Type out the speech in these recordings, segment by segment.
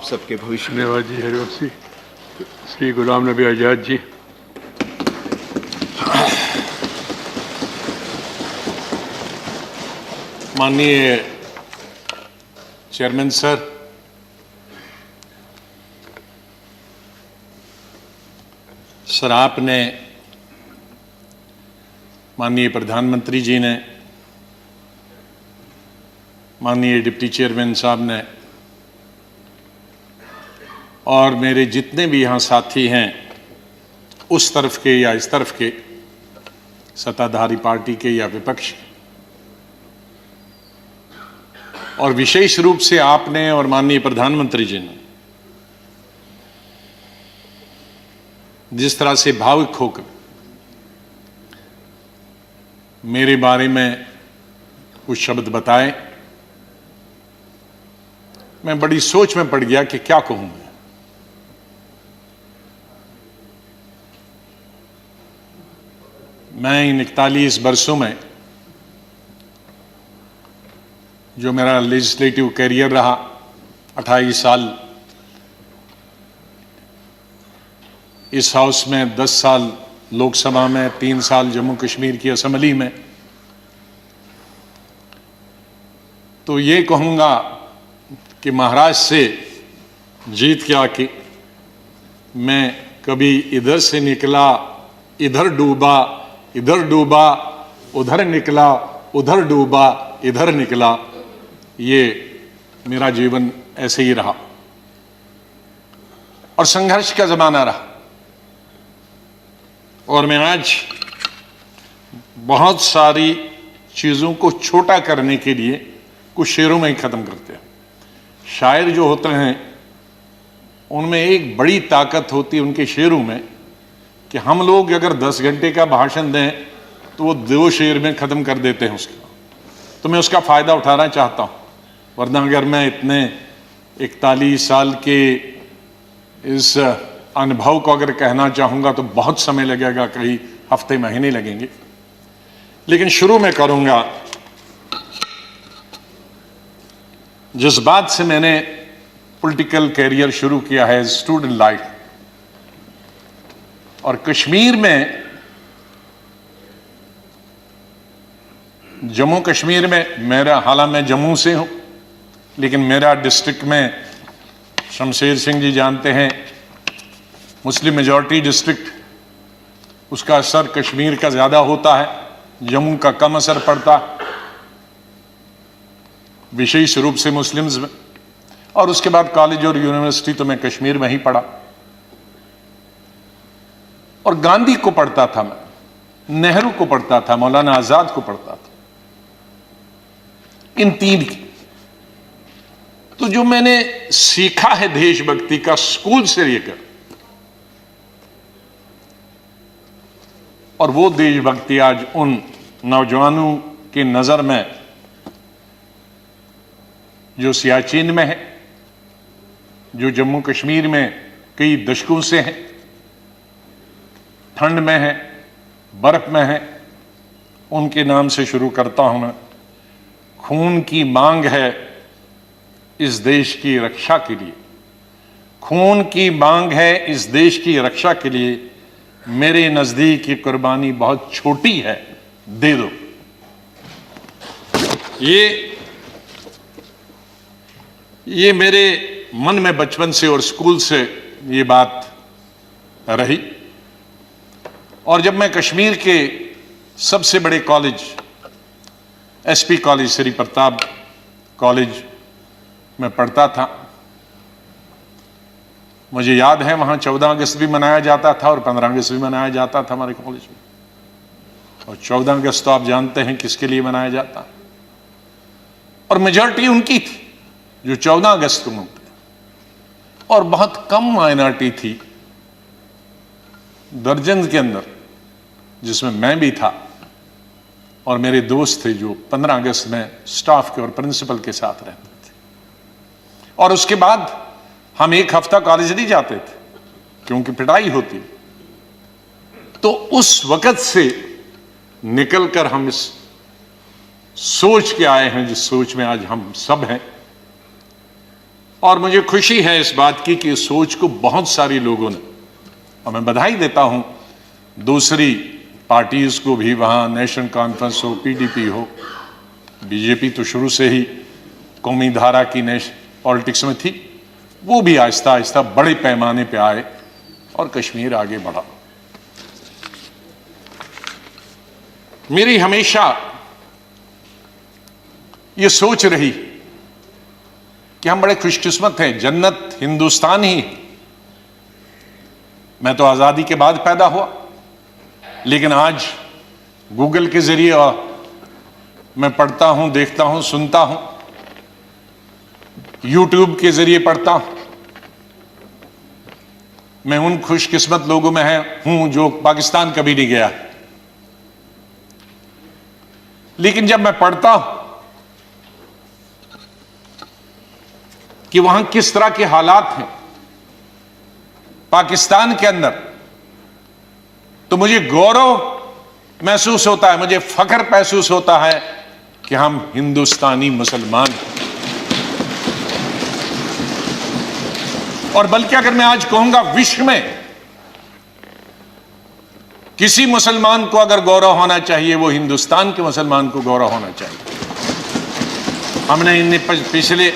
आप सबके भविष्य में। धन्यवाद जी हरिवंशी। श्री गुलाम नबी आज़ाद जी। माननीय चेयरमैन सर, आपने, माननीय प्रधानमंत्री जी ने, माननीय डिप्टी चेयरमैन साहब ने और मेरे जितने भी यहाँ साथी हैं, उस तरफ के या इस तरफ के, सत्ताधारी पार्टी के या विपक्ष के, और विशेष रूप से आपने और माननीय प्रधानमंत्री जी ने जिस तरह से भावुक होकर मेरे बारे में कुछ शब्द बताए, मैं बड़ी सोच में पड़ गया कि क्या कहूं मैं इन 41 वर्षों में जो मेरा लेजिस्लेटिव कैरियर रहा, 28 साल इस हाउस में, 10 साल लोकसभा में, 3 साल जम्मू कश्मीर की असेंबली में, तो ये कहूंगा कि महाराष्ट्र से जीत के आके मैं कभी इधर से निकला, इधर डूबा, इधर डूबा, उधर निकला, उधर डूबा, इधर निकला, ये मेरा जीवन ऐसे ही रहा और संघर्ष का जमाना रहा। और मैं आज बहुत सारी चीजों को छोटा करने के लिए कुछ शेरों में ही खत्म करते हैं। शायर जो होते हैं उनमें एक बड़ी ताकत होती है उनके शेरों में कि हम लोग अगर 10 घंटे का भाषण दें तो वो 2 शेर में खत्म कर देते हैं उसका। तो मैं उसका फायदा उठाना चाहता हूं, वरना अगर मैं इतने 41 साल के इस अनुभव को अगर कहना चाहूंगा तो बहुत समय लगेगा, कई हफ्ते महीने लगेंगे। लेकिन शुरू में करूंगा जिस बात से मैंने पॉलिटिकल कैरियर शुरू किया है, स्टूडेंट लाइफ। और कश्मीर में, जम्मू कश्मीर में मेरा, हालांकि मैं जम्मू से हूं, लेकिन मेरा डिस्ट्रिक्ट में, शमशेर सिंह जी जानते हैं, मुस्लिम मेजॉरिटी डिस्ट्रिक्ट, उसका असर कश्मीर का ज्यादा होता है, जम्मू का कम असर पड़ता है, विशेष रूप से मुस्लिम्स में। और उसके बाद कॉलेज और यूनिवर्सिटी तो मैं कश्मीर में ही पढ़ा। और गांधी को पढ़ता था मैं, नेहरू को पढ़ता था, मौलाना आजाद को पढ़ता था, इन 3 की। तो जो मैंने सीखा है देशभक्ति का स्कूल से लेकर, और वो देशभक्ति आज उन नौजवानों की नजर में जो सियाचिन में है, जो जम्मू कश्मीर में कई दशकों से है, ठंड में है, बर्फ में है, उनके नाम से शुरू करता हूं मैं। खून की मांग है इस देश की रक्षा के लिए, खून की मांग है इस देश की रक्षा के लिए, मेरे नजदीक ये कुर्बानी बहुत छोटी है, दे दो। ये मेरे मन में बचपन से और स्कूल से ये बात रही। और जब मैं कश्मीर के सबसे बड़े college, SP college, Shri Pratap college में पढ़ता था, मुझे याद है वहां 14 अगस्त भी मनाया जाता था और 15 अगस्त भी मनाया जाता था हमारे कॉलेज में। और 14 अगस्त तो आप जानते हैं किसके लिए मनाया जाता, और मेजॉरिटी उनकी थी जो 14 अगस्त को मनाते, और बहुत कम माइनॉरिटी थी दर्जन के अंदर, जिसमें मैं भी था और मेरे दोस्त थे जो 15 अगस्त में स्टाफ के और प्रिंसिपल के साथ रहते थे। और उसके बाद हम 1 हफ्ता कॉलेज नहीं जाते थे क्योंकि पिटाई होती। तो उस वक्त से निकलकर हम इस सोच के आए हैं जिस सोच में आज हम सब हैं। और मुझे खुशी है इस बात की कि इस सोच को बहुत सारे लोगों ने, और मैं बधाई देता हूं दूसरी पार्टीज को भी, वहां नेशनल कॉन्फ्रेंस हो, पीडीपी हो, बीजेपी तो शुरू से ही कौमी धारा की पॉलिटिक्स में थी, वो भी आहिस्ता आहिस्ता बड़े पैमाने पे आए और कश्मीर आगे बढ़ा। मेरी हमेशा ये सोच रही कि हम बड़े खुशकिस्मत हैं, जन्नत हिंदुस्तान ही है। मैं तो आजादी के बाद पैदा हुआ, लेकिन आज गूगल के जरिए मैं पढ़ता हूं, देखता हूं, सुनता हूं, यूट्यूब के जरिए पढ़ता हूं। मैं उन खुशकिस्मत लोगों में हूं जो पाकिस्तान कभी नहीं गया, लेकिन जब मैं पढ़ता हूं कि वहां किस तरह के हालात हैं पाकिस्तान के अंदर, तो मुझे गौरव महसूस होता है, मुझे फख्र महसूस होता है कि हम हिंदुस्तानी मुसलमान हैं। और बल्कि अगर मैं आज कहूंगा विश्व में किसी मुसलमान को अगर गौरव होना चाहिए, वो हिंदुस्तान के मुसलमान को गौरव होना चाहिए। हमने इन पिछले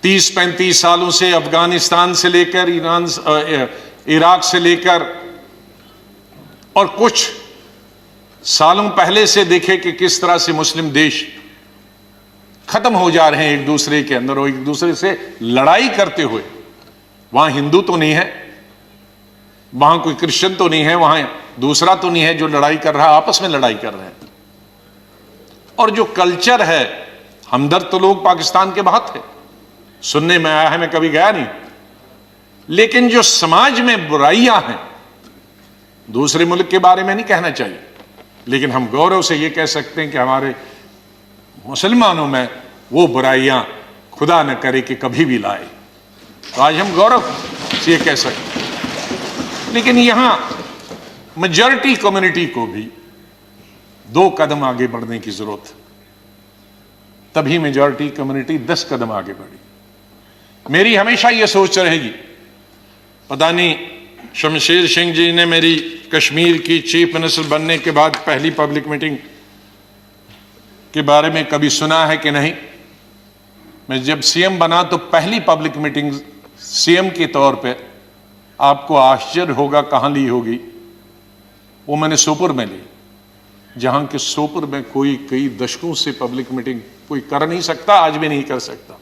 30-35 सालों से अफगानिस्तान से लेकर इराक से लेकर और कुछ सालों पहले से देखे कि किस तरह से मुस्लिम देश खत्म हो जा रहे हैं एक दूसरे के अंदर और एक दूसरे से लड़ाई करते हुए। वहां हिंदू तो नहीं है, वहां कोई क्रिश्चियन तो नहीं है, वहां दूसरा तो नहीं है जो लड़ाई कर रहा है, आपस में लड़ाई कर रहे हैं। और जो कल्चर है, हमदर्द तो लोग पाकिस्तान के बहुत है, सुनने में आया है, मैं कभी गया नहीं, लेकिन जो समाज में बुराइयां हैं, दूसरे मुल्क के बारे में नहीं कहना चाहिए, लेकिन हम गौरव से ये कह सकते हैं कि हमारे मुसलमानों में वो बुराइयां खुदा न करे कि कभी भी लाए। तो आज हम गौरव से ये कह सकते हैं। लेकिन यहां मेजॉरिटी कम्युनिटी को भी 2 कदम आगे बढ़ने की जरूरत है, तभी मेजॉरिटी कम्युनिटी 10 कदम आगे बढ़ी। मेरी हमेशा यह सोच रहेगी, पता नहीं शमशेर सिंह जी ने मेरी कश्मीर की चीफ मिनिस्टर बनने के बाद पहली पब्लिक मीटिंग के बारे में कभी सुना है कि नहीं। मैं जब सीएम बना तो पहली पब्लिक मीटिंग सीएम के तौर पे, आपको आश्चर्य होगा कहां ली होगी, वो मैंने सोपुर में ली, जहां के सोपुर में कोई कई दशकों से पब्लिक मीटिंग कोई कर नहीं सकता, आज भी नहीं कर सकता।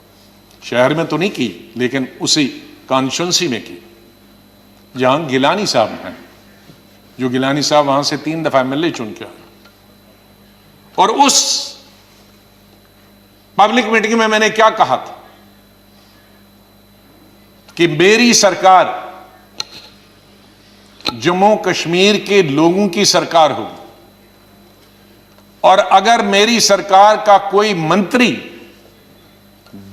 शहर में तो नहीं की, लेकिन उसी कॉन्स्टिट्यूंसी में की जहां गिलानी साहब हैं, जो गिलानी साहब वहां से 3 दफा एमएलए चुन के आए। और उस पब्लिक मीटिंग में मैंने क्या कहा था कि मेरी सरकार जम्मू कश्मीर के लोगों की सरकार होगी, और अगर मेरी सरकार का कोई मंत्री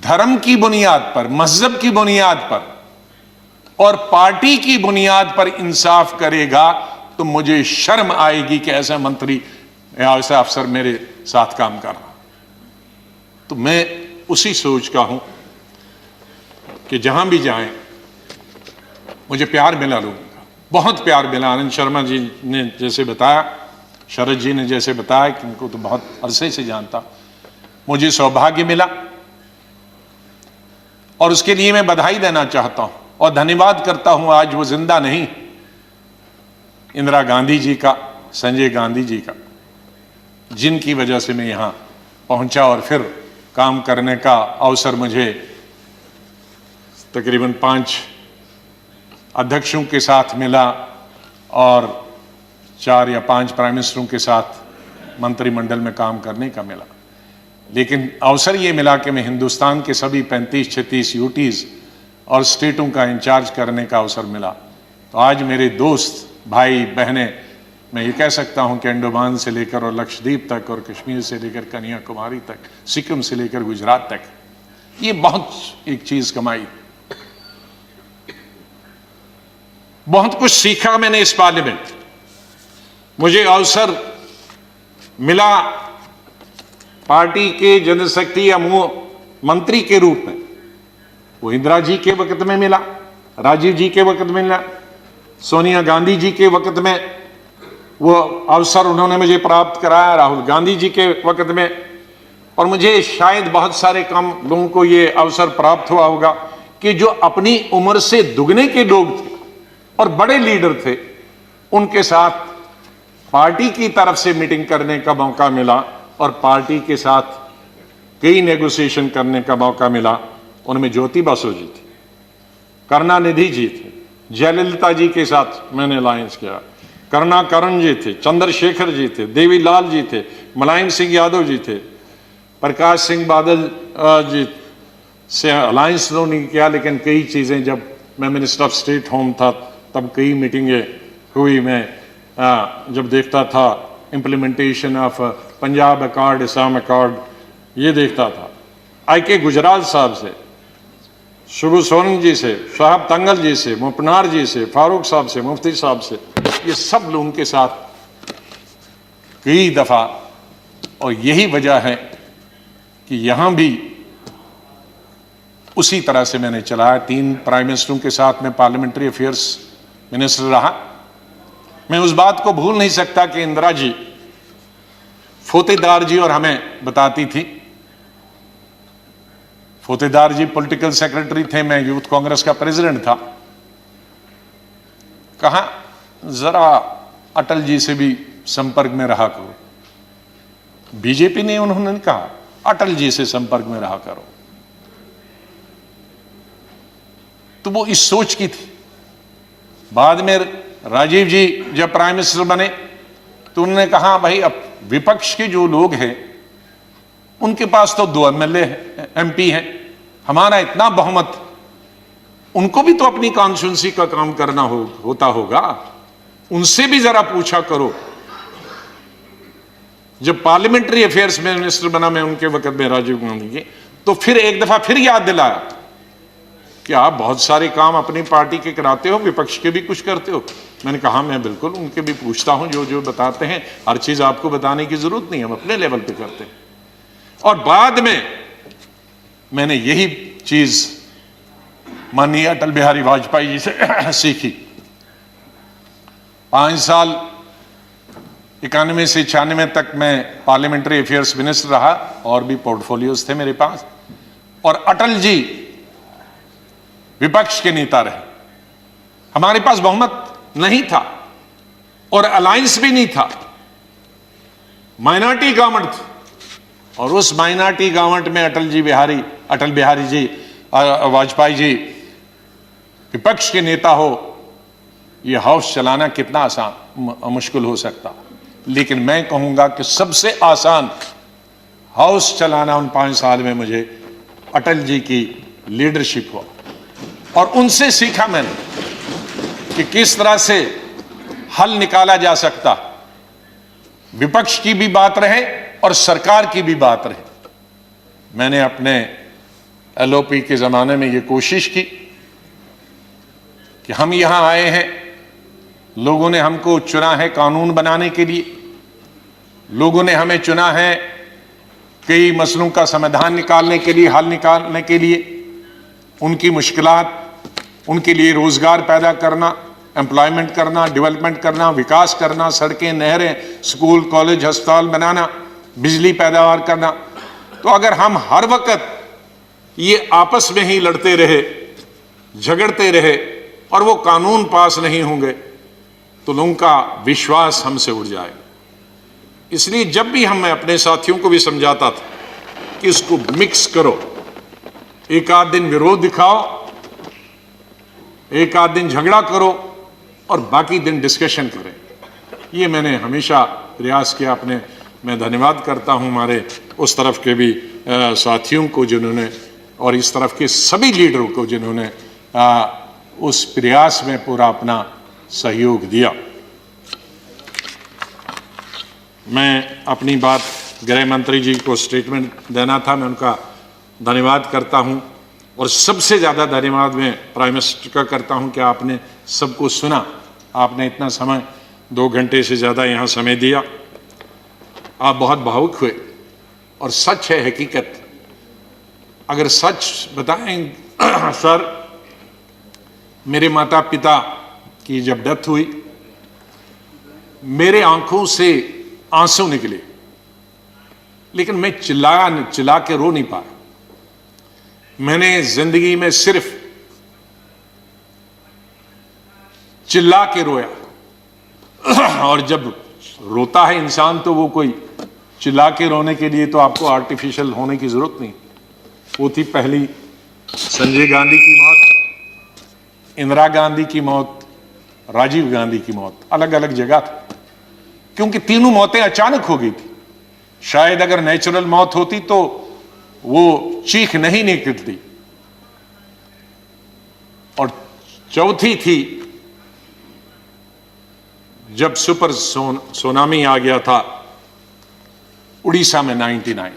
धर्म की बुनियाद पर, मजहब की बुनियाद पर और पार्टी की बुनियाद पर इंसाफ करेगा, तो मुझे शर्म आएगी कि ऐसा मंत्री या ऐसा अफसर मेरे साथ काम कर रहा। तो मैं उसी सोच का हूं कि जहां भी जाएं मुझे प्यार मिला, लोगों का बहुत प्यार मिला। आनंद शर्मा जी ने जैसे बताया, शरद जी ने जैसे बताया कि उनको तो बहुत अरसे से जानता, मुझे सौभाग्य मिला और उसके लिए मैं बधाई देना चाहता हूं और धन्यवाद करता हूं। आज वो जिंदा नहीं, इंदिरा गांधी जी का, संजय गांधी जी का, जिनकी वजह से मैं यहां पहुंचा और फिर काम करने का अवसर मुझे तकरीबन 5 अध्यक्षों के साथ मिला और 4 या 5 प्राइम मिनिस्टरों के साथ मंत्रिमंडल में काम करने का मिला। लेकिन अवसर ये मिला कि मैं हिंदुस्तान के सभी 35-36 यूटीज और स्टेटों का इंचार्ज करने का अवसर मिला। तो आज मेरे दोस्त, भाई, बहनें, मैं ये कह सकता हूं कि अंडमान से लेकर और लक्षद्वीप तक और कश्मीर से लेकर कन्याकुमारी तक, सिक्किम से लेकर गुजरात तक, ये बहुत एक चीज कमाई, बहुत कुछ सीखा मैंने इस पार्लियामेंट। मुझे अवसर मिला पार्टी के जनशक्ति या मंत्री के रूप में। वो इंदिरा जी के वक्त में मिला, राजीव जी के वक्त में मिला, सोनिया गांधी जी के वक्त में वो अवसर उन्होंने मुझे प्राप्त कराया, राहुल गांधी जी के वक्त में, और मुझे शायद बहुत सारे कम लोगों को ये अवसर प्राप्त हुआ होगा कि जो अपनी उम्र से दुगने के लोग थे और बड़े लीडर थे, उनके साथ पार्टी की तरफ से मीटिंग करने का मौका मिला और पार्टी के साथ कई नेगोशिएशन करने का मौका मिला। उनमें ज्योति बासु जी थी, करुणानिधि जी थे, जयललिता जी के साथ मैंने अलायंस किया, करुणाकरण जी थे, चंद्रशेखर जी थे, देवीलाल जी थे, मुलायम सिंह यादव जी थे, प्रकाश सिंह बादल जी से अलायंस तो नहीं किया, लेकिन कई चीज़ें जब मैं मिनिस्टर ऑफ स्टेट होम था तब कई मीटिंगें हुई। मैं जब देखता था implementation of Punjab accord, Assam accord, ये देखता था। IK गुजराल साहब से, शुभू सोरेन जी से, शहाब तंगल जी से, मुपनार जी से, फारूक साहब से, मुफ्ती साहब से, ये सब लोगों के साथ कई दफा, और यही वजह है कि यहां भी उसी तरह से मैंने चलाया। 3 प्राइम मिनिस्टरों के साथ मैं पार्लियामेंट्री अफेयर्स मिनिस्टर रहा। मैं उस बात को भूल नहीं सकता कि इंदिरा जी फोतेदार जी और हमें बताती थी। फोतेदार जी पॉलिटिकल सेक्रेटरी थे, मैं यूथ कांग्रेस का प्रेसिडेंट था। कहा जरा अटल जी से भी संपर्क में रहा करो। बीजेपी ने उन्होंने कहा अटल जी से संपर्क में रहा करो। तो वो इस सोच की थी। बाद में राजीव जी जब प्राइम मिनिस्टर बने तो उन्होंने कहा भाई अब विपक्ष के जो लोग हैं उनके पास तो 2 MLA MP हैं, हमारा इतना बहुमत, उनको भी तो अपनी कॉन्स्टिट्यूंसी का काम करना होता होगा, उनसे भी जरा पूछा करो। जब पार्लियामेंट्री अफेयर्स में मिनिस्टर बना मैं उनके वक्त में राजीव गांधी के, तो फिर एक दफा फिर याद दिलाया कि आप बहुत सारे काम अपनी पार्टी के कराते हो, विपक्ष के भी कुछ करते हो। मैंने कहा मैं बिल्कुल उनके भी पूछता हूं, जो जो बताते हैं, हर चीज आपको बताने की जरूरत नहीं, हम अपने लेवल पे करते हैं। और बाद में मैंने यही चीज माननीय अटल बिहारी वाजपेयी जी से सीखी। 5 साल 91 से 96 तक मैं पार्लियामेंट्री अफेयर्स मिनिस्टर रहा, और भी पोर्टफोलियोज थे मेरे पास। और अटल जी विपक्ष के नेता रहे, हमारे पास बहुमत नहीं था और अलायंस भी नहीं था, माइनॉरिटी गवर्नमेंट थी। और उस माइनॉरिटी गवर्नमेंट में अटल बिहारी जी वाजपेयी जी विपक्ष के नेता हो, यह हाउस चलाना कितना आसान मुश्किल हो सकता। लेकिन मैं कहूंगा कि सबसे आसान हाउस चलाना उन 5 साल में मुझे अटल जी की लीडरशिप हुआ, और उनसे सीखा मैंने कि किस तरह से हल निकाला जा सकता, विपक्ष की भी बात रहे और सरकार की भी बात रहे। मैंने अपने LOP के जमाने में यह कोशिश की कि हम यहां आए हैं, लोगों ने हमको चुना है कानून बनाने के लिए, लोगों ने हमें चुना है कई मसलों का समाधान निकालने के लिए, हल निकालने के लिए, उनकी मुश्किलात, उनके लिए रोजगार पैदा करना, एम्प्लॉयमेंट करना, डेवलपमेंट करना, विकास करना, सड़कें, नहरें, स्कूल, कॉलेज, अस्पताल बनाना, बिजली पैदावार करना। तो अगर हम हर वक्त ये आपस में ही लड़ते रहे, झगड़ते रहे और वो कानून पास नहीं होंगे तो लोगों का विश्वास हमसे उड़ जाएगा। इसलिए जब भी मैं अपने साथियों को भी समझाता था कि इसको मिक्स करो, एक आध दिन विरोध दिखाओ, एक आध दिन झगड़ा करो और बाकी दिन डिस्कशन करें। ये मैंने हमेशा प्रयास किया अपने। मैं धन्यवाद करता हूं हमारे उस तरफ के भी साथियों को जिन्होंने, और इस तरफ के सभी लीडरों को जिन्होंने उस प्रयास में पूरा अपना सहयोग दिया। मैं अपनी बात गृह मंत्री जी को स्टेटमेंट देना था, मैं उनका धन्यवाद करता हूं, और सबसे ज़्यादा धन्यवाद मैं प्राइम मिनिस्टर का करता हूं कि आपने सबको सुना, आपने इतना समय 2 घंटे से ज़्यादा यहाँ समय दिया। आप बहुत भावुक हुए, और सच है, हकीकत अगर सच बताएं सर, मेरे माता पिता की जब डेथ हुई, मेरे आंखों से आंसू निकले, लेकिन मैं चिल्ला के रो नहीं पाया। मैंने जिंदगी में सिर्फ चिल्ला के रोया। और जब रोता है इंसान तो वो कोई चिल्ला के रोने के लिए तो आपको आर्टिफिशियल होने की जरूरत नहीं। वो थी पहली संजय गांधी की मौत, इंदिरा गांधी की मौत, राजीव गांधी की मौत, अलग अलग जगह थी, क्योंकि तीनों मौतें अचानक हो गई थी। शायद अगर नेचुरल मौत होती तो वो चीख नहीं निकलती। और चौथी थी जब सुपर सुनामी आ गया था उड़ीसा में 99।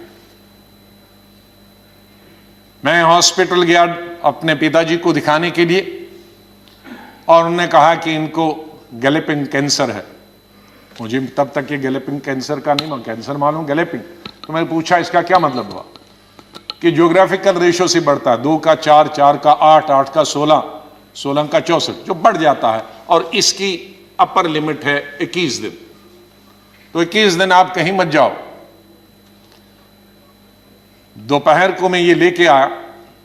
मैं हॉस्पिटल गया अपने पिताजी को दिखाने के लिए, और उन्होंने कहा कि इनको गैलेपिंग कैंसर है। मुझे तब तक ये गैलेपिंग कैंसर का नहीं, कैंसर मालूम, गैलेपिंग। तो मैंने पूछा इसका क्या मतलब हुआ, कि ज्योग्राफिकल रेशो से बढ़ता है, 2 का 4, 4 का 8, 8 का 16, 16 का 64, जो बढ़ जाता है, और इसकी अपर लिमिट है 21 दिन। तो 21 दिन आप कहीं मत जाओ। दोपहर को मैं ये लेके आया,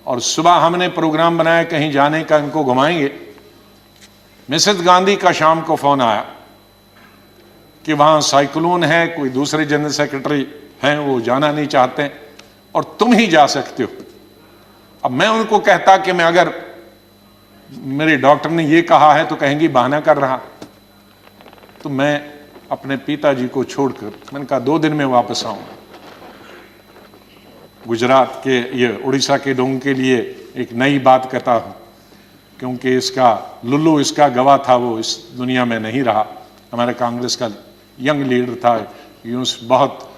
और सुबह हमने प्रोग्राम बनाया कहीं जाने का, इनको घुमाएंगे। मिसेस गांधी का शाम को फोन आया कि वहां साइक्लोन है, कोई दूसरे जनरल सेक्रेटरी हैं वो जाना नहीं चाहते, और तुम ही जा सकते हो। अब मैं उनको कहता कि मैं, अगर मेरे डॉक्टर ने ये कहा है तो कहेंगी बहाना कर रहा। तो मैं अपने पिताजी को छोड़कर, मैंने कहा 2 दिन में वापस आऊंगा। गुजरात के, ये उड़ीसा के लोगों के लिए एक नई बात कहता हूं, क्योंकि इसका लुल्लू, इसका गवाह था, वो इस दुनिया में नहीं रहा। हमारे कांग्रेस का यंग लीडर था, यूं बहुत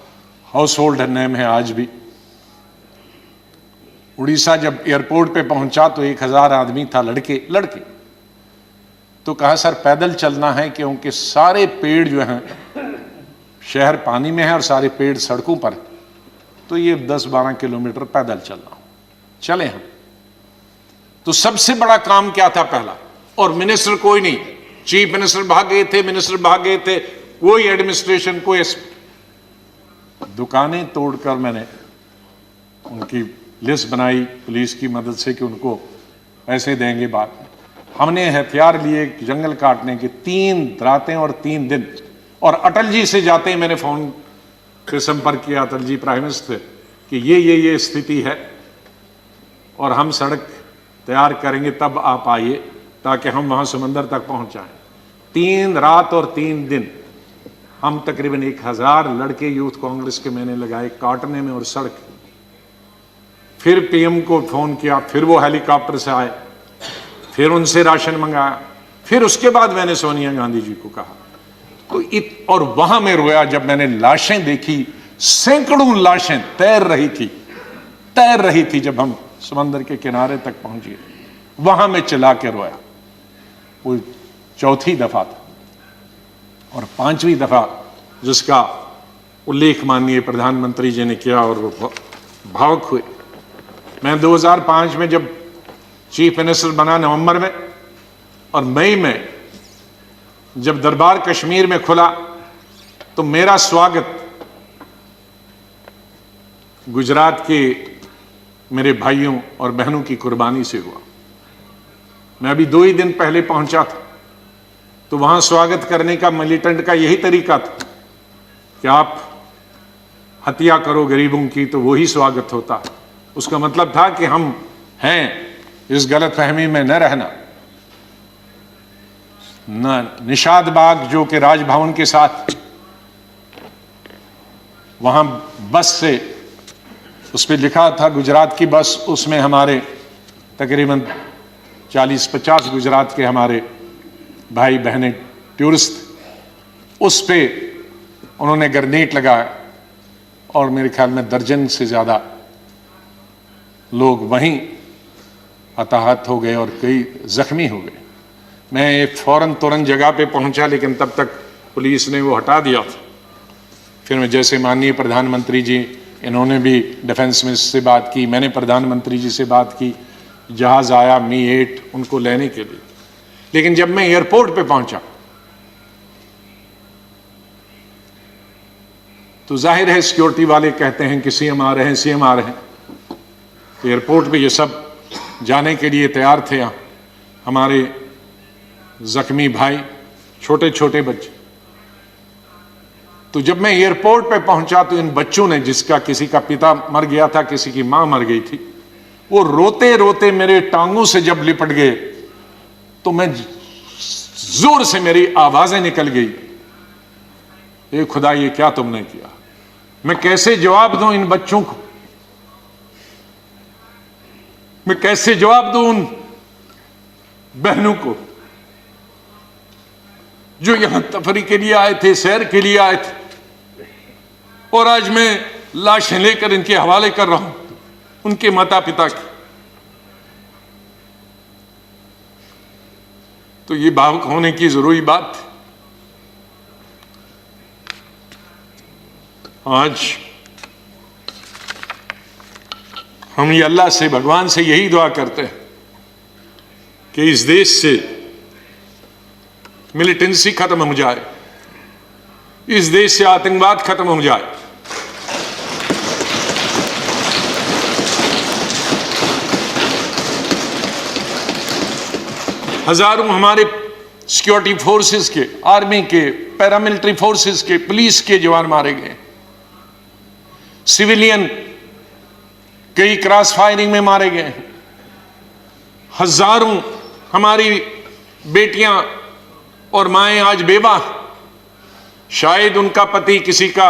हाउस होल्ड नेम है आज भी। उड़ीसा जब एयरपोर्ट पे पहुंचा तो 1000 आदमी था, लड़के। तो कहा सर पैदल चलना है, क्योंकि सारे पेड़ जो हैं, शहर पानी में है और सारे पेड़ सड़कों पर है, तो ये 10-12 किलोमीटर पैदल चलना। चले हम। तो सबसे बड़ा काम क्या था पहला, और मिनिस्टर कोई नहीं, चीफ मिनिस्टर भाग गए थे, मिनिस्टर भाग गए थे, कोई एडमिनिस्ट्रेशन, कोई दुकानें तोड़कर मैंने उनकी लिस्ट बनाई पुलिस की मदद से कि उनको पैसे देंगे बाद में। हमने हथियार लिए जंगल काटने के, 3 रातें और 3 दिन। और अटल जी से जाते ही मैंने फोन पे संपर्क किया, अटल जी प्राइम मिनिस्टर, कि ये स्थिति है और हम सड़क तैयार करेंगे, तब आप आइए ताकि हम वहां समंदर तक पहुंच जाएं। 3 रात और 3 दिन हम तकरीबन 1000 लड़के यूथ कांग्रेस के मैंने लगाए काटने में और सड़क। फिर पीएम को फोन किया, फिर वो हेलीकॉप्टर से आए, फिर उनसे राशन मंगाया, फिर उसके बाद मैंने सोनिया गांधी जी को कहा। तो और वहां मैं रोया जब मैंने लाशें देखी, सैकड़ों लाशें तैर रही थी जब हम समंदर के किनारे तक पहुंचे, वहां मैं चिल्ला के रोया। वो 4थी दफा था। और 5वीं दफा जिसका उल्लेख माननीय प्रधानमंत्री जी ने किया और वो भावुक हुए। मैं 2005 में जब चीफ मिनिस्टर बना नवंबर में, और मई में जब दरबार कश्मीर में खुला, तो मेरा स्वागत गुजरात के मेरे भाइयों और बहनों की कुर्बानी से हुआ। मैं अभी 2 ही दिन पहले पहुंचा था, तो वहां स्वागत करने का मिलिटेंट का यही तरीका था कि आप हत्या करो गरीबों की तो वही स्वागत होता। उसका मतलब था कि हम हैं, इस गलतफहमी में न रहना। निषाद बाग जो कि राजभवन के साथ, वहां बस से, उस पर लिखा था गुजरात की बस, उसमें हमारे तकरीबन 40-50 गुजरात के हमारे भाई बहनें टूरिस्ट, उस पे उन्होंने ग्रेनेड लगाया और मेरे ख्याल में दर्जन से ज्यादा लोग वहीं हताहत हो गए और कई जख्मी हो गए। मैं फौरन तुरंत जगह पे पहुंचा, लेकिन तब तक पुलिस ने वो हटा दिया था। फिर मैं जैसे माननीय प्रधानमंत्री जी इन्होंने भी डिफेंस मिनिस्टर से बात की, मैंने प्रधानमंत्री जी से बात की, जहाज आया मी-8 उनको लेने के लिए। लेकिन जब मैं एयरपोर्ट पे पहुंचा तो जाहिर है सिक्योरिटी वाले कहते हैं कि सीएम आ रहे हैं, सीएम आ रहे हैं। तो एयरपोर्ट पे ये सब जाने के लिए तैयार थे। हमारे जख्मी भाई, छोटे छोटे बच्चे। तो जब मैं एयरपोर्ट पे पहुंचा तो इन बच्चों ने, जिसका किसी का पिता मर गया था, किसी की मां मर गई थी, वो रोते रोते मेरे टांगों से जब लिपट गए तो मैं जोर से मेरी आवाजें निकल गई, ए खुदा ये क्या तुमने किया। मैं कैसे जवाब दूं इन बच्चों को, मैं कैसे जवाब दूं उन बहनों को जो यहां तफरी के लिए आए थे, सैर के लिए आए थे, और आज मैं लाशें लेकर इनके हवाले कर रहा हूं उनके माता पिता की। तो ये भावुक होने की जरूरी बात है। आज हम ये अल्लाह से, भगवान से यही दुआ करते हैं कि इस देश से मिलिटेंसी खत्म हो जाए, इस देश से आतंकवाद खत्म हो जाए। हजारों हमारे सिक्योरिटी फोर्सेस के, आर्मी के, पैरामिलिट्री फोर्सेस के, पुलिस के जवान मारे गए, सिविलियन कई क्रॉस फायरिंग में मारे गए, हजारों हमारी बेटियां और माएं आज बेवा, शायद उनका पति किसी का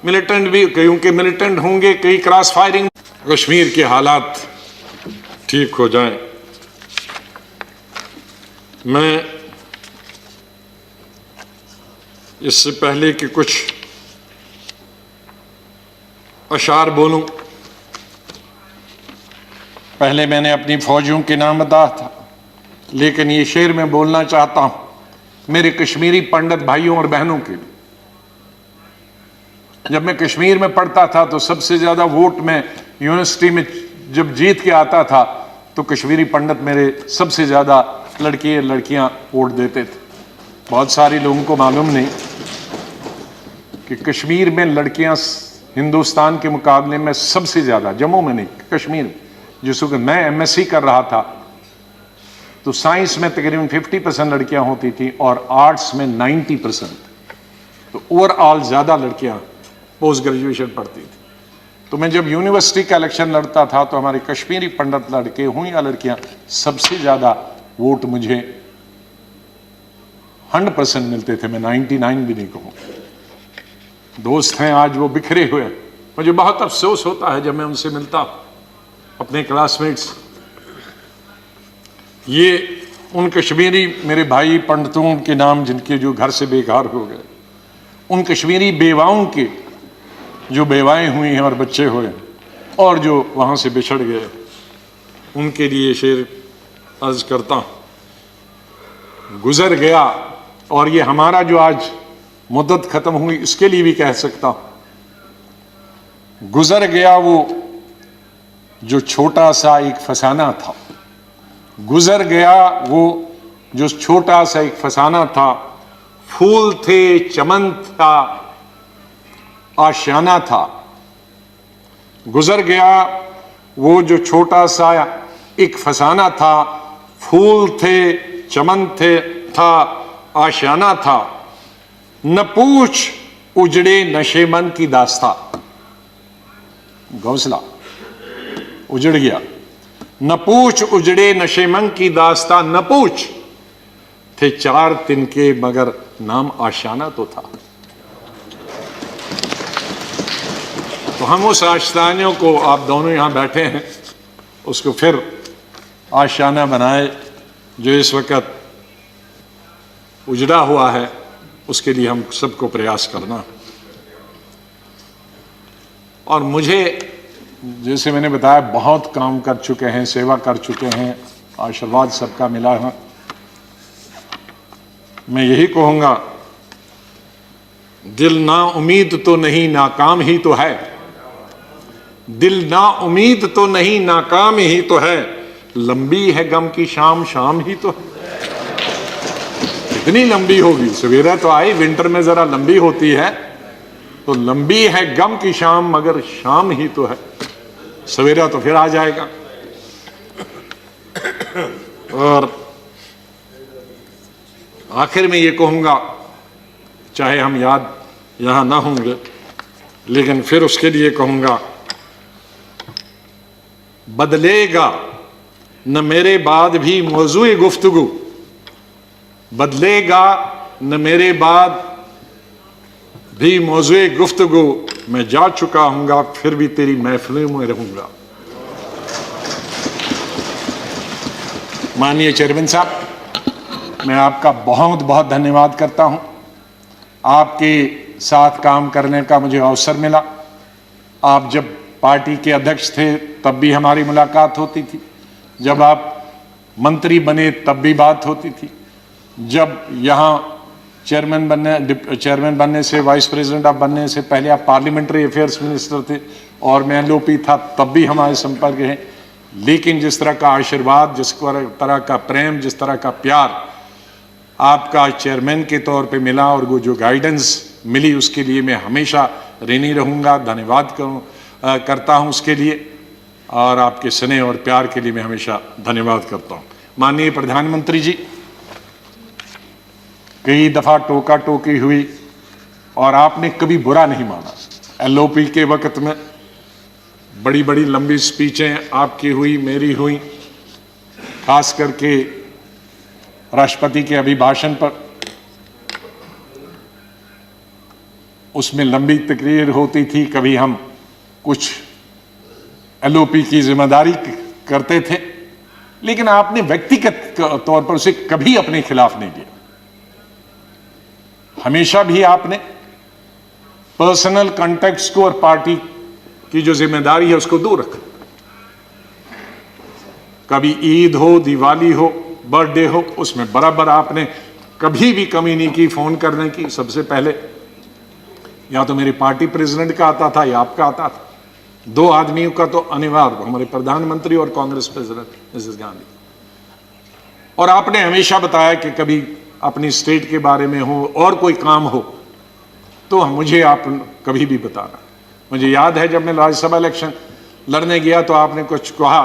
मिलिटेंट भी, कईयों के मिलिटेंट होंगे, कई क्रॉस फायरिंग। कश्मीर के हालात ठीक हो जाएं। मैं इससे पहले कि कुछ अशार बोलूं, पहले मैंने अपनी फौजियों के नाम बताया था, लेकिन ये शेर मैं बोलना चाहता हूं मेरे कश्मीरी पंडित भाइयों और बहनों के लिए। जब मैं कश्मीर में पढ़ता था तो सबसे ज्यादा वोट में यूनिवर्सिटी में जब जीत के आता था तो कश्मीरी पंडित मेरे सबसे ज्यादा लड़के लड़कियां वोट देते थे। बहुत सारे लोगों को मालूम नहीं कि कश्मीर में लड़कियां हिंदुस्तान के मुकाबले में सबसे ज्यादा, जम्मू में नहीं, कश्मीर में, जिसको मैं एमएससी कर रहा था तो साइंस में तकरीबन 50% लड़कियां होती थी और आर्ट्स में 90%। तो ओवरऑल ज्यादा लड़कियां पोस्ट ग्रेजुएशन पढ़ती थी। तो मैं जब यूनिवर्सिटी का इलेक्शन लड़ता था तो हमारे कश्मीरी पंडित लड़के हों या लड़कियां, सबसे ज्यादा वोट मुझे 100% मिलते थे। मैं 99 भी नहीं कहूं। दोस्त हैं आज वो बिखरे हुए, मुझे बहुत अफसोस होता है जब मैं उनसे मिलता अपने क्लासमेट्स। ये उन कश्मीरी मेरे भाई पंडितों के नाम जिनके जो घर से बेकार हो गए, उन कश्मीरी बेवाओं के जो बेवाएं हुई हैं और बच्चे हुए और जो वहां से बिछड़ गए, उनके लिए शेर अर्ज करता हूं। गुजर गया, और ये हमारा जो आज मुद्दत खत्म हुई इसके लिए भी कह सकता हूं, गुजर गया वो जो छोटा सा एक फसाना था, गुजर गया वो जो छोटा सा एक फसाना था। फूल थे, चमन था, आशियाना था। गुजर गया वो जो छोटा सा एक फसाना था, फूल थे, चमन थे, था, आशियाना था। न पूछ उजड़े नशे मन की दास्ता, घोंसला उजड़ गया। न पूछ उजड़े नशे मन की दास्ता, न पूछ थे 4 तिनके मगर नाम आशियाना तो था। तो हम उस आशियाने को, आप दोनों यहां बैठे हैं, उसको फिर आशियाना बनाए जो इस वक्त उजड़ा हुआ है, उसके लिए हम सबको प्रयास करना। और मुझे, जैसे मैंने बताया, बहुत काम कर चुके हैं, सेवा कर चुके हैं, आशीर्वाद सबका मिला है। मैं यही कहूंगा, दिल ना उम्मीद तो नहीं, नाकाम ही तो है। दिल ना उम्मीद तो नहीं, नाकाम ही तो है, लंबी है गम की शाम, शाम ही तो है। कितनी लंबी होगी, सवेरा तो आई, विंटर में जरा लंबी होती है, तो लंबी है गम की शाम, मगर शाम ही तो है, सवेरा तो फिर आ जाएगा। और आखिर में ये कहूंगा, चाहे हम याद यहां ना होंगे, लेकिन फिर उसके लिए कहूंगा, बदलेगा न मेरे बाद भी मौजूए गुफ्तगू, बदलेगा न मेरे बाद भी मौजूए गुफ्तगू, मैं जा चुका हूंगा फिर भी तेरी महफिलों में रहूंगा। माननीय चेयरमैन साहब, मैं आपका बहुत बहुत धन्यवाद करता हूं। आपके साथ काम करने का मुझे अवसर मिला। आप जब पार्टी के अध्यक्ष थे तब भी हमारी मुलाकात होती थी, जब आप मंत्री बने तब भी बात होती थी, जब यहाँ चेयरमैन बनने से, वाइस प्रेसिडेंट आप बनने से पहले आप पार्लियामेंट्री अफेयर्स मिनिस्टर थे और मैं एलओपी था, तब भी हमारे संपर्क है। लेकिन जिस तरह का आशीर्वाद, जिस तरह का प्रेम, जिस तरह का प्यार आपका चेयरमैन के तौर पे मिला और वो जो गाइडेंस मिली, उसके लिए मैं हमेशा ऋणी रहूँगा, धन्यवाद करता हूँ उसके लिए, और आपके स्नेह और प्यार के लिए मैं हमेशा धन्यवाद करता हूँ। माननीय प्रधानमंत्री जी, कई दफ़ा टोका टोकी हुई और आपने कभी बुरा नहीं माना। एलओपी के वक्त में बड़ी बड़ी लंबी स्पीचें आपकी हुई, मेरी हुई, खास करके राष्ट्रपति के अभिभाषण पर, उसमें लंबी तकरीर होती थी। कभी हम कुछ एलओपी की जिम्मेदारी करते थे, लेकिन आपने व्यक्तिगत तौर पर उसे कभी अपने खिलाफ नहीं लिया। हमेशा भी आपने पर्सनल कॉन्टेक्ट्स को और पार्टी की जो जिम्मेदारी है उसको दूर रखा। कभी ईद हो, दिवाली हो, बर्थडे हो, उसमें बराबर आपने कभी भी कमी नहीं की फोन करने की। सबसे पहले या तो मेरे पार्टी प्रेसिडेंट का आता था या आपका आता था। दो आदमियों का तो अनिवार्य, हमारे प्रधानमंत्री और कांग्रेस प्रेसिडेंट मिसेस गांधी। और आपने हमेशा बताया कि कभी अपनी स्टेट के बारे में हो और कोई काम हो तो मुझे आप कभी भी बताना। मुझे याद है जब मैं राज्यसभा इलेक्शन लड़ने गया तो आपने कुछ कहा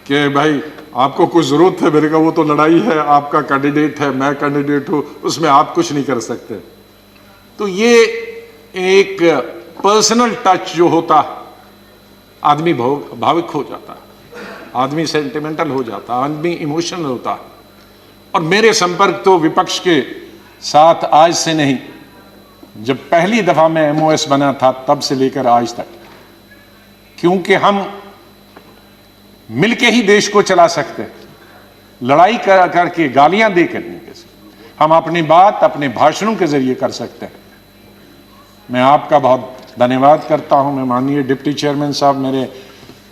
कि भाई आपको कुछ जरूरत है, मेरे का वो तो लड़ाई है, आपका कैंडिडेट है, मैं कैंडिडेट हूं, उसमें आप कुछ नहीं कर सकते। तो ये एक पर्सनल टच जो होता, आदमी भावुक हो जाता, आदमी सेंटिमेंटल हो जाता, आदमी इमोशनल होता। और मेरे संपर्क तो विपक्ष के साथ आज से नहीं, जब पहली दफा मैं एमओएस बना था तब से लेकर आज तक, क्योंकि हम मिलके ही देश को चला सकते हैं, लड़ाई करके, गालियां दे करने के से हम अपनी बात अपने भाषणों के जरिए कर सकते हैं। मैं आपका बहुत धन्यवाद करता हूं। मैं माननीय डिप्टी चेयरमैन साहब, मेरे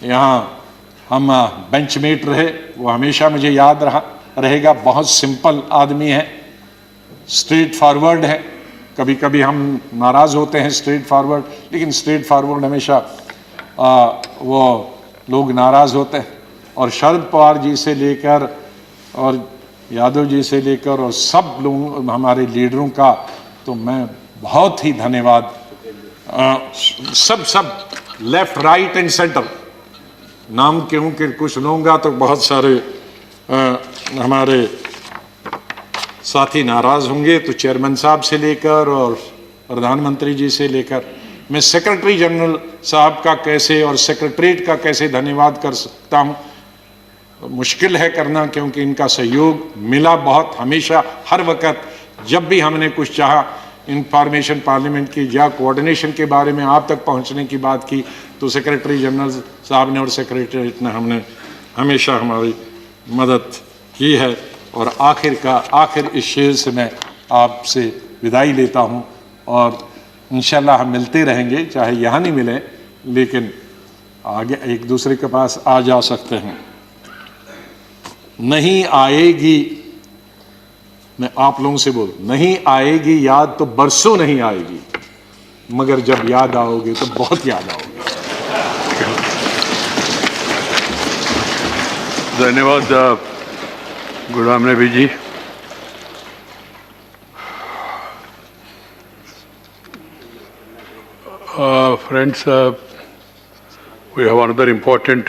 यहाँ हम बेंचमेट रहे, वो हमेशा मुझे याद रहेगा। बहुत सिंपल आदमी है, स्ट्रेट फॉरवर्ड है। कभी कभी हम नाराज होते हैं स्ट्रेट फॉरवर्ड, लेकिन स्ट्रेट फॉरवर्ड हमेशा वो लोग नाराज होते हैं। और शरद पवार जी से लेकर और यादव जी से लेकर और सब लोग हमारे लीडरों का तो मैं बहुत ही धन्यवाद, सब लेफ्ट राइट एंड सेंटर, नाम क्यों कि कुछ लूँगा तो बहुत सारे हमारे साथी नाराज होंगे, तो चेयरमैन साहब से लेकर और प्रधानमंत्री जी से लेकर मैं सेक्रेटरी जनरल साहब का कैसे और सेक्रेटरीट का कैसे धन्यवाद कर सकता हूँ, मुश्किल है करना, क्योंकि इनका सहयोग मिला बहुत हमेशा, हर वक्त। जब भी हमने कुछ चाहा इंफॉर्मेशन पार्लियामेंट की या कोऑर्डिनेशन के बारे में आप तक पहुंचने की बात की, तो सेक्रेटरी जनरल साहब ने और सेक्रेटरीट ने हमने हमेशा हमारी मदद की है। और आखिर इस शेर से मैं आपसे विदाई लेता हूं, और इंशाल्लाह हम मिलते रहेंगे, चाहे यहाँ नहीं मिले लेकिन आगे एक दूसरे के पास आ जा सकते हैं। नहीं आएगी, मैं आप लोगों से बोल, नहीं आएगी याद तो बरसों नहीं आएगी, मगर जब याद आओगे तो बहुत याद आओगे। धन्यवाद Ghulam Nabi ji. Friends, we have another important